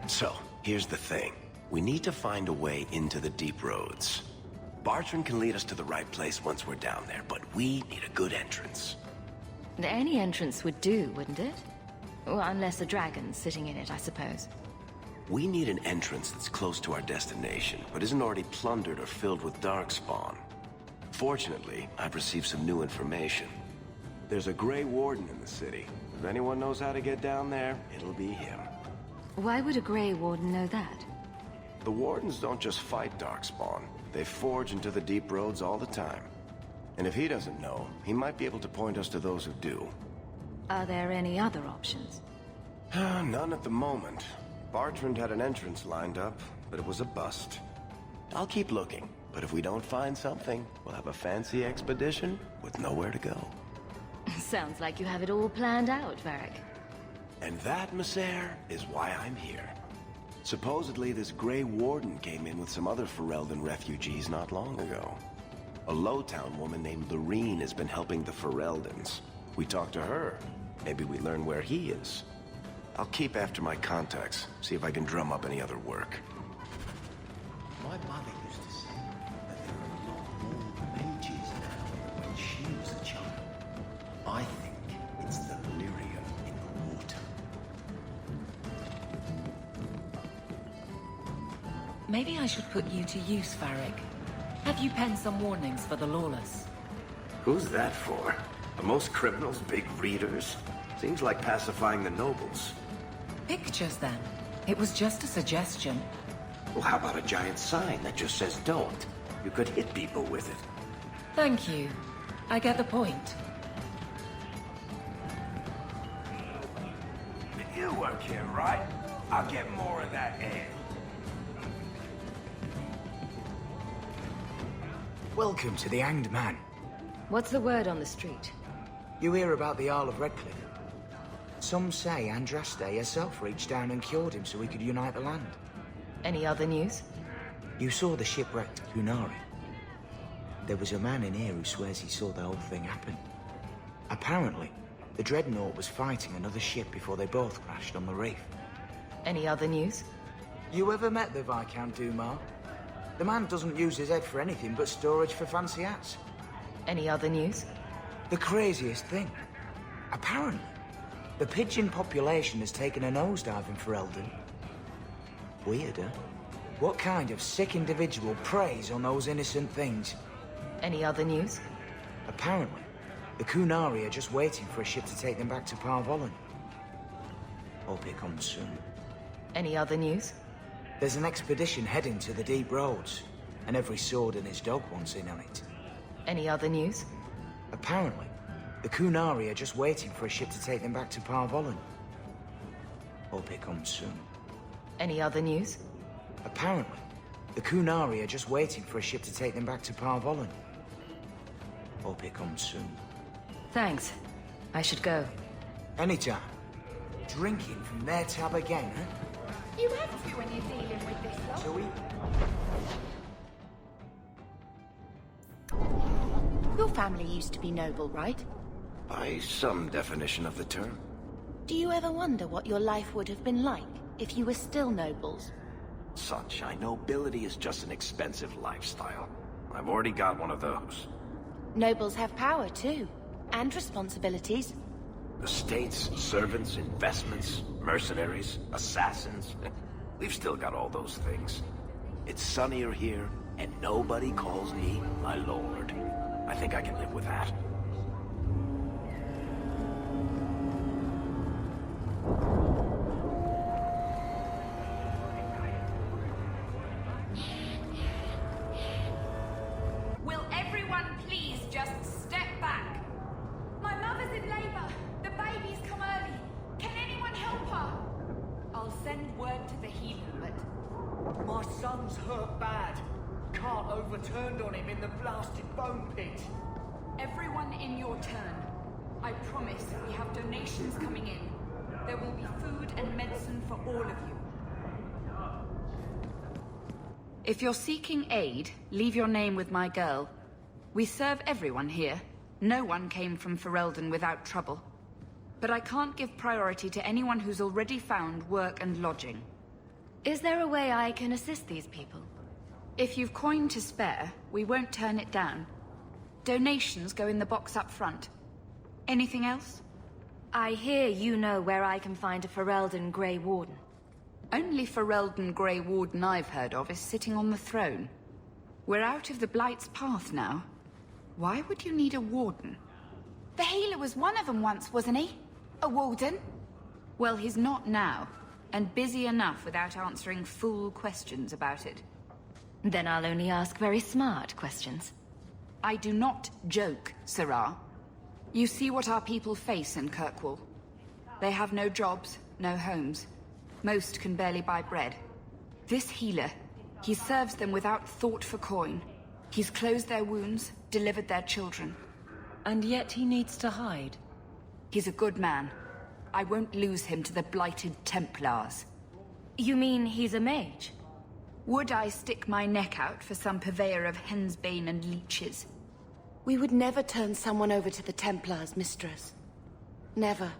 So, here's the thing. We need to find a way into the deep roads. Bartrand can lead us to the right place once we're down there, but we need a good entrance. Any entrance would do, wouldn't it? Well, unless a dragon's sitting in it, I suppose. We need an entrance that's close to our destination, but isn't already plundered or filled with darkspawn. Fortunately, I've received some new information. There's a Grey Warden in the city. If anyone knows how to get down there, it'll be him. Why would a Grey Warden know that? The Wardens don't just fight darkspawn. They forge into the deep roads all the time. And if he doesn't know, he might be able to point us to those who do. Are there any other options? None at the moment. Bartrand had an entrance lined up, but it was a bust. I'll keep looking, but if we don't find something, we'll have a fancy expedition with nowhere to go. Sounds like you have it all planned out, Varric. And that, Messer, is why I'm here. Supposedly, this Grey Warden came in with some other Ferelden refugees not long ago. A Lowtown woman named Lorene has been helping the Fereldans. We talked to her. Maybe we learn where he is. I'll keep after my contacts, see if I can drum up any other work. My mother used to say that there are a lot more mages now than when she was a child. I think it's the lyrium in the water. Maybe I should put you to use, Varric. Have you penned some warnings for the lawless? Who's that for? Are most criminals big readers? Seems like pacifying the nobles. Pictures, then. It was just a suggestion. Well, how about a giant sign that just says don't? You could hit people with it. Thank you. I get the point. You work here, right? I'll get more of that ale. Welcome to the Hanged Man. What's the word on the street? You hear about the Isle of Redcliffe? Some say Andraste herself reached down and cured him so he could unite the land. Any other news? You saw the shipwrecked Kunari. There was a man in here who swears he saw the whole thing happen. Apparently, the Dreadnought was fighting another ship before they both crashed on the reef. Any other news? You ever met the Viscount Dumas? The man doesn't use his head for anything but storage for fancy hats. Any other news? The craziest thing. Apparently, the pigeon population has taken a nosedive in Ferelden. Weird, huh? What kind of sick individual preys on those innocent things? Any other news? Apparently, the Kunari are just waiting for a ship to take them back to Parvolan. Hope it comes soon. Any other news? There's an expedition heading to the deep roads, and every sword and his dog wants in on it. Any other news? Apparently, the Kunari are just waiting for a ship to take them back to Parvolan. Hope it comes soon. Any other news? Apparently, the Kunari are just waiting for a ship to take them back to Parvolan. Hope it comes soon. Thanks. I should go. Anytime. Drinking from their tab again, huh? You have to when you're dealing with this lot. So we... Your family used to be noble, right? By some definition of the term. Do you ever wonder what your life would have been like if you were still nobles? Sunshine, nobility is just an expensive lifestyle. I've already got one of those. Nobles have power too, and responsibilities. Estates, servants, investments, mercenaries, assassins. We've still got all those things. It's sunnier here, and nobody calls me my lord. I think I can live with that. Will everyone please just step back? My mother's in labor. The baby's come early. Can anyone help her? I'll send word to the healer, but... My son's hurt bad. Can't overturned on him in the blasted bone pit. Everyone in your turn. I promise we have donations coming in. There will be food and medicine for all of you. If you're seeking aid, leave your name with my girl. We serve everyone here. No one came from Ferelden without trouble. But I can't give priority to anyone who's already found work and lodging. Is there a way I can assist these people? If you've coin to spare, we won't turn it down. Donations go in the box up front. Anything else? I hear you know where I can find a Ferelden Grey Warden. Only Ferelden Grey Warden I've heard of is sitting on the throne. We're out of the Blight's path now. Why would you need a warden? The healer was one of them once, wasn't he? A warden? Well, he's not now, and busy enough without answering fool questions about it. Then I'll only ask very smart questions. I do not joke, Sirrah. You see what our people face in Kirkwall. They have no jobs, no homes. Most can barely buy bread. This healer, he serves them without thought for coin. He's closed their wounds, delivered their children. And yet he needs to hide. He's a good man. I won't lose him to the blighted Templars. You mean he's a mage? Would I stick my neck out for some purveyor of hensbane and leeches? We would never turn someone over to the Templars, mistress. Never.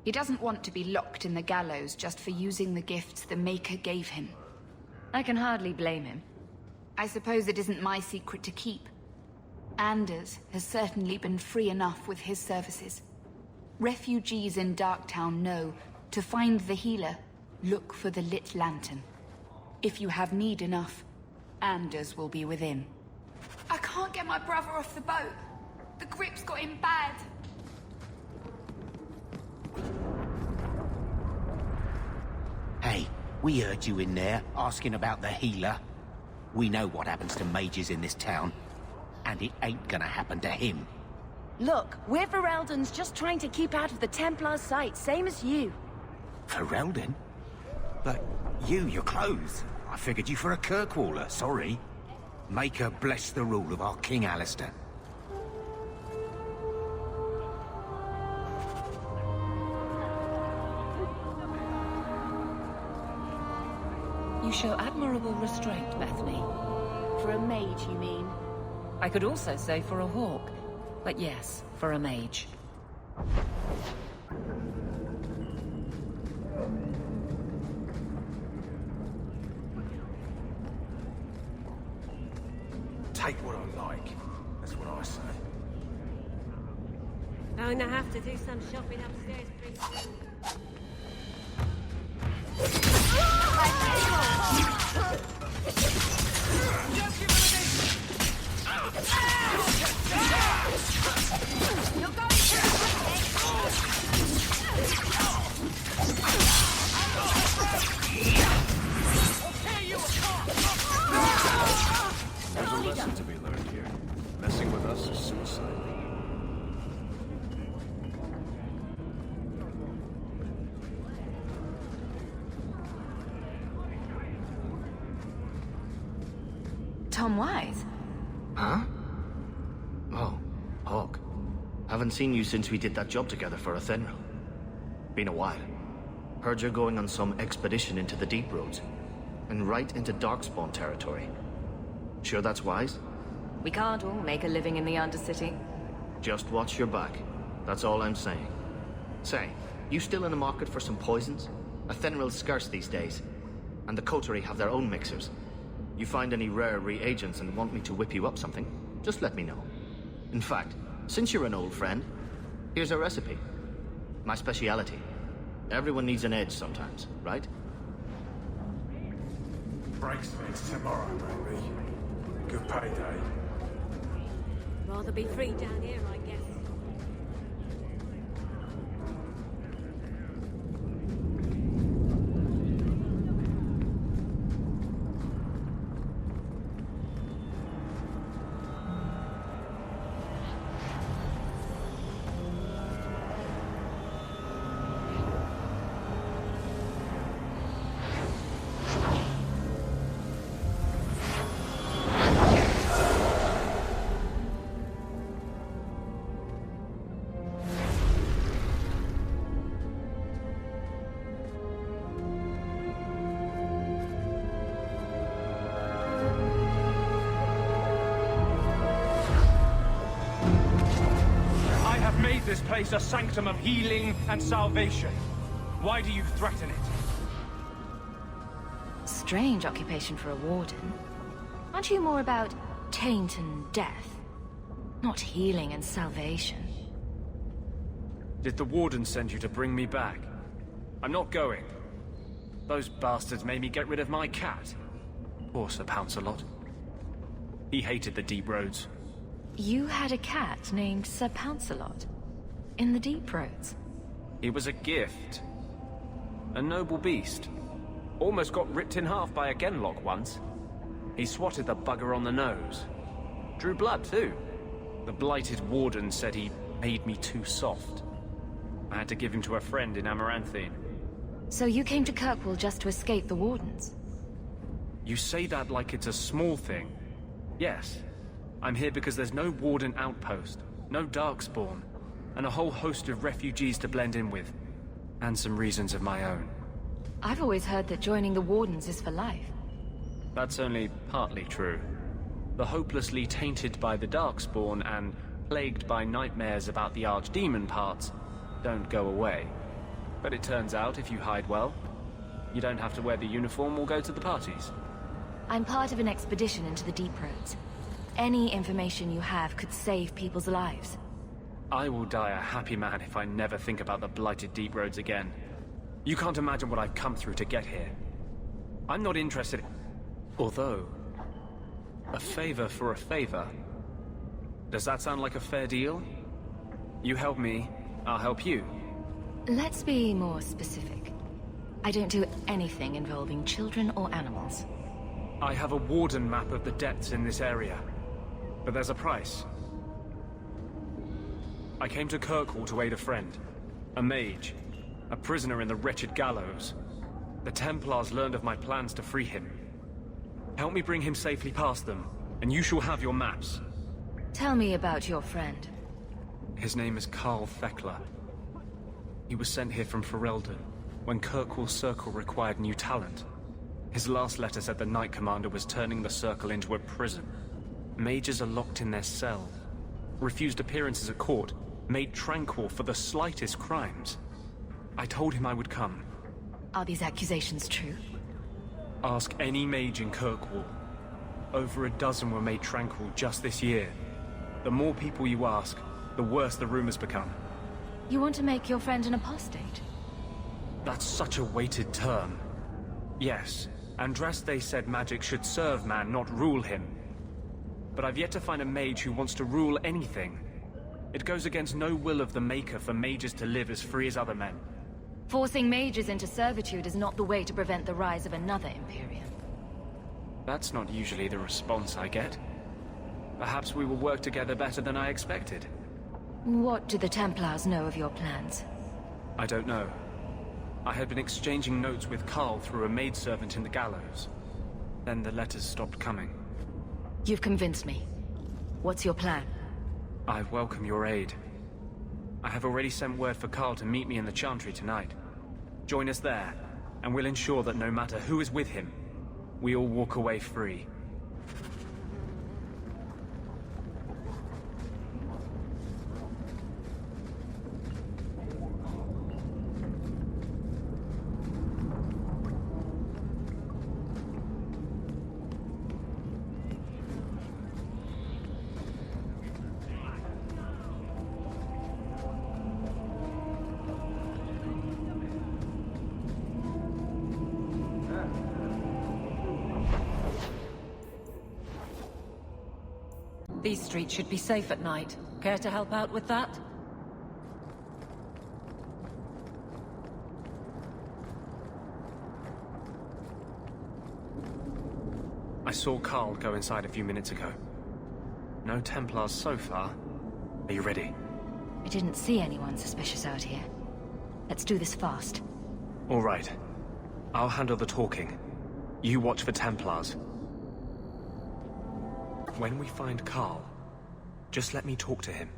He doesn't want to be locked in the gallows just for using the gifts the Maker gave him. I can hardly blame him. I suppose it isn't my secret to keep. Anders has certainly been free enough with his services. Refugees in Darktown know, to find the healer, look for the lit lantern. If you have need enough, Anders will be within. I can't get my brother off the boat. The grip's got him bad. Hey, we heard you in there asking about the healer. We know what happens to mages in this town, and it ain't gonna happen to him. Look, we're Fereldans just trying to keep out of the Templars' sight, same as you. Ferelden? But your clothes. I figured you for a Kirkwaller, sorry. Maker bless the rule of our King Alistair. You show admirable restraint, Bethany. For a mage, you mean? I could also say for a hawk. But yes, for a mage. Take what I like. That's what I say. I'm gonna have to do some shopping upstairs pretty soon. There's a lesson to be learned here. Messing with us is suicide. Tom Wise? Huh? Oh, Hawk. Haven't seen you since we did that job together for Athenril. Been a while. Heard you're going on some expedition into the Deep Roads. And right into Darkspawn territory. Sure that's wise? We can't all make a living in the Undercity. Just watch your back. That's all I'm saying. Say, you still in the market for some poisons? Athenril's scarce these days. And the coterie have their own mixers. You find any rare reagents and want me to whip you up something, just let me know. In fact, since you're an old friend, here's a recipe. My speciality. Everyone needs an edge sometimes, right? Breaks next tomorrow, maybe. Good payday. Rather be free down here, I guess. This place a sanctum of healing and salvation. Why do you threaten it? strange occupation for a warden. Aren't you more about taint and death? Not healing and salvation. Did the warden send you to bring me back? I'm not going. Those bastards made me get rid of my cat. Poor Sir Pouncelot. He hated the deep roads. You had a cat named Sir Pouncelot? In the deep roads? He was a gift. A noble beast. Almost got ripped in half by a genlock once. He swatted the bugger on the nose. Drew blood, too. The blighted warden said he made me too soft. I had to give him to a friend in Amaranthine. So you came to Kirkwall just to escape the wardens? You say that like it's a small thing. Yes. I'm here because there's no warden outpost, no darkspawn, and a whole host of refugees to blend in with. And some reasons of my own. I've always heard that joining the wardens is for life. That's only partly true. The hopelessly tainted by the darkspawn and plagued by nightmares about the archdemon parts don't go away. But it turns out if you hide well, you don't have to wear the uniform or go to the parties. I'm part of an expedition into the deep roads. Any information you have could save people's lives. I will die a happy man if I never think about the blighted deep roads again. You can't imagine what I've come through to get here. I'm not interested. Although, a favor for a favor. Does that sound like a fair deal? You help me, I'll help you. Let's be more specific. I don't do anything involving children or animals. I have a warden map of the depths in this area. But there's a price. I came to Kirkwall to aid a friend. A mage. A prisoner in the wretched gallows. The Templars learned of my plans to free him. Help me bring him safely past them, and you shall have your maps. Tell me about your friend. His name is Carl Thekla. He was sent here from Ferelden, when Kirkwall Circle required new talent. His last letter said the Knight Commander was turning the Circle into a prison. Mages are locked in their cells, refused appearances at court, made tranquil for the slightest crimes. I told him I would come. Are these accusations true? Ask any mage in Kirkwall. Over a dozen were made tranquil just this year. The more people you ask, the worse the rumors become. You want to make your friend an apostate? That's such a weighted term. Yes, Andraste said magic should serve man, not rule him. But I've yet to find a mage who wants to rule anything. It goes against no will of the Maker for mages to live as free as other men. Forcing mages into servitude is not the way to prevent the rise of another Imperium. That's not usually the response I get. Perhaps we will work together better than I expected. What do the Templars know of your plans? I don't know. I had been exchanging notes with Carl through a maidservant in the gallows. Then the letters stopped coming. You've convinced me. What's your plan? I welcome your aid. I have already sent word for Carl to meet me in the Chantry tonight. Join us there, and we'll ensure that no matter who is with him, we all walk away free. These streets should be safe at night. Care to help out with that? I saw Carl go inside a few minutes ago. No Templars so far. Are you ready? I didn't see anyone suspicious out here. Let's do this fast. All right. I'll handle the talking. You watch for Templars. When we find Carl, just let me talk to him.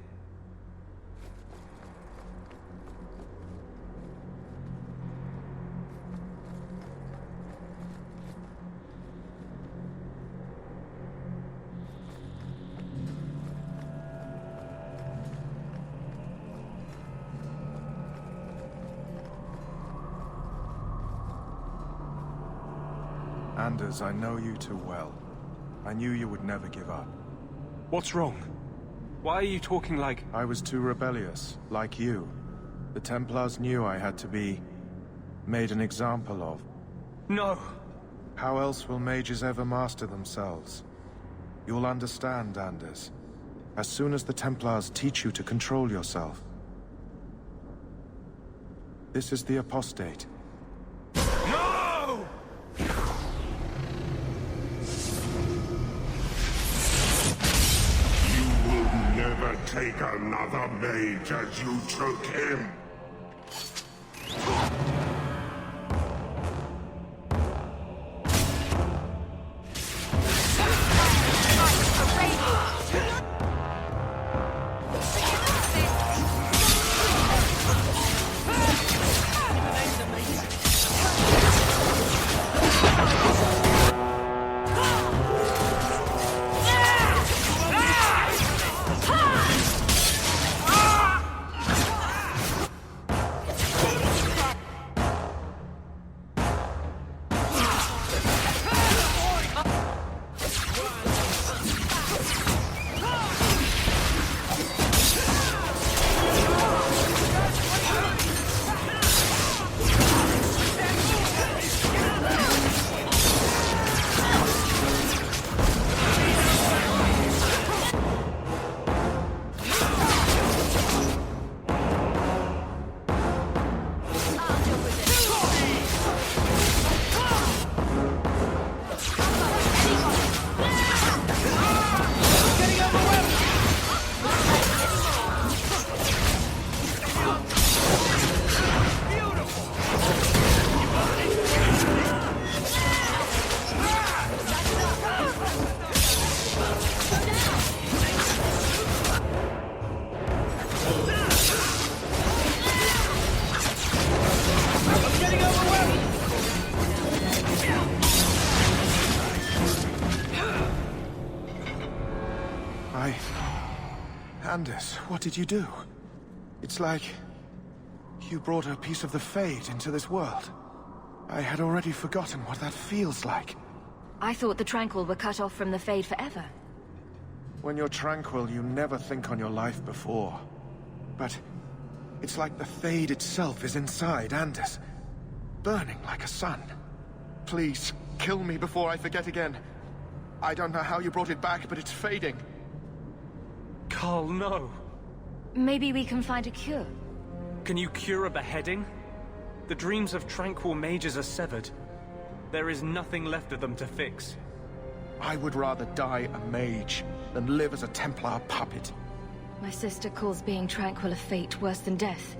Anders, I know you too well. I knew you would never give up. What's wrong? Why are you talking like... I was too rebellious, like you. The Templars knew I had to be... made an example of. No! How else will mages ever master themselves? You'll understand, Anders. As soon as the Templars teach you to control yourself. This is the apostate. No! Never take another mage as you took him. Anders, what did you do? It's like... you brought a piece of the Fade into this world. I had already forgotten what that feels like. I thought the Tranquil were cut off from the Fade forever. When you're tranquil, you never think on your life before. But it's like the Fade itself is inside Anders, burning like a sun. Please, kill me before I forget again. I don't know how you brought it back, but it's fading. Carl, no. Maybe we can find a cure. Can you cure a beheading? The dreams of tranquil mages are severed. There is nothing left of them to fix. I would rather die a mage than live as a Templar puppet. My sister calls being tranquil a fate worse than death.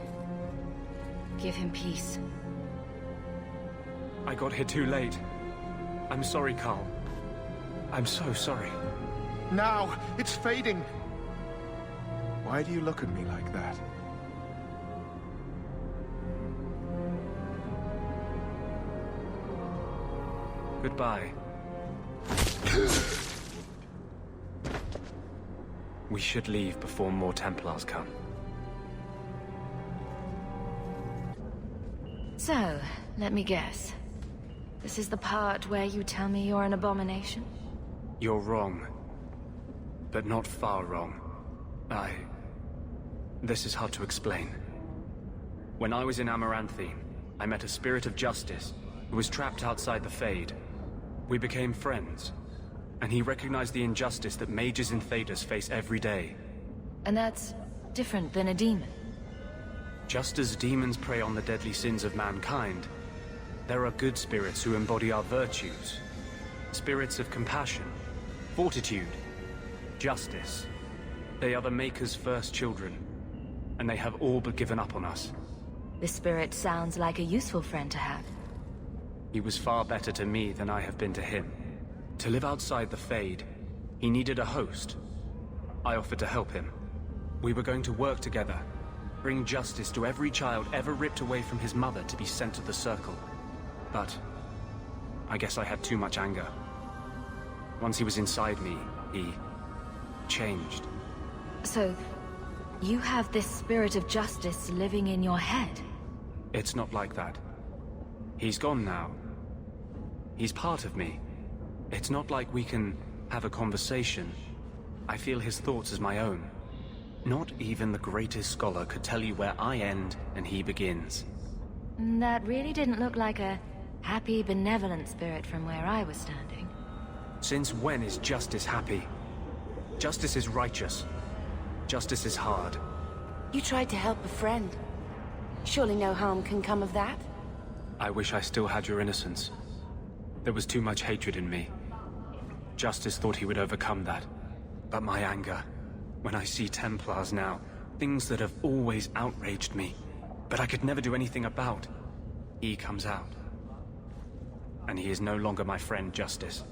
Give him peace. I got here too late. I'm sorry, Carl. I'm so sorry. Now! It's fading! Why do you look at me like that? Goodbye. We should leave before more Templars come. So, let me guess. This is the part where you tell me you're an abomination? You're wrong. But not far wrong. This is hard to explain. When I was in Amaranthine, I met a spirit of justice who was trapped outside the Fade. We became friends, and he recognized the injustice that mages and Thedas face every day. And that's different than a demon? Just as demons prey on the deadly sins of mankind, there are good spirits who embody our virtues. Spirits of compassion, fortitude, justice. They are the Maker's first children, and they have all but given up on us. This spirit sounds like a useful friend to have. He was far better to me than I have been to him. To live outside the Fade, he needed a host. I offered to help him. We were going to work together, bring justice to every child ever ripped away from his mother to be sent to the Circle. But I guess I had too much anger. Once he was inside me, he changed. So, you have this spirit of justice living in your head? It's not like that. He's gone now. He's part of me. It's not like we can have a conversation. I feel his thoughts as my own. Not even the greatest scholar could tell you where I end and he begins. That really didn't look like a happy, benevolent spirit from where I was standing. Since when is justice happy? Justice is righteous. Justice is hard. You tried to help a friend. Surely no harm can come of that? I wish I still had your innocence. There was too much hatred in me. Justice thought he would overcome that. But my anger, when I see Templars now, things that have always outraged me, but I could never do anything about, he comes out. And he is no longer my friend, Justice.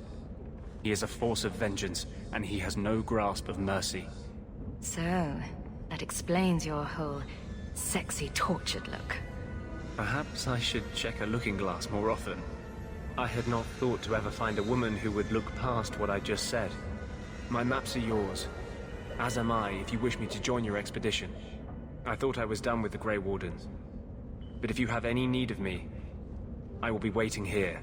He is a force of vengeance, and he has no grasp of mercy. So, that explains your whole sexy, tortured look. Perhaps I should check a looking glass more often. I had not thought to ever find a woman who would look past what I just said. My maps are yours, as am I if you wish me to join your expedition. I thought I was done with the Grey Wardens. But if you have any need of me, I will be waiting here.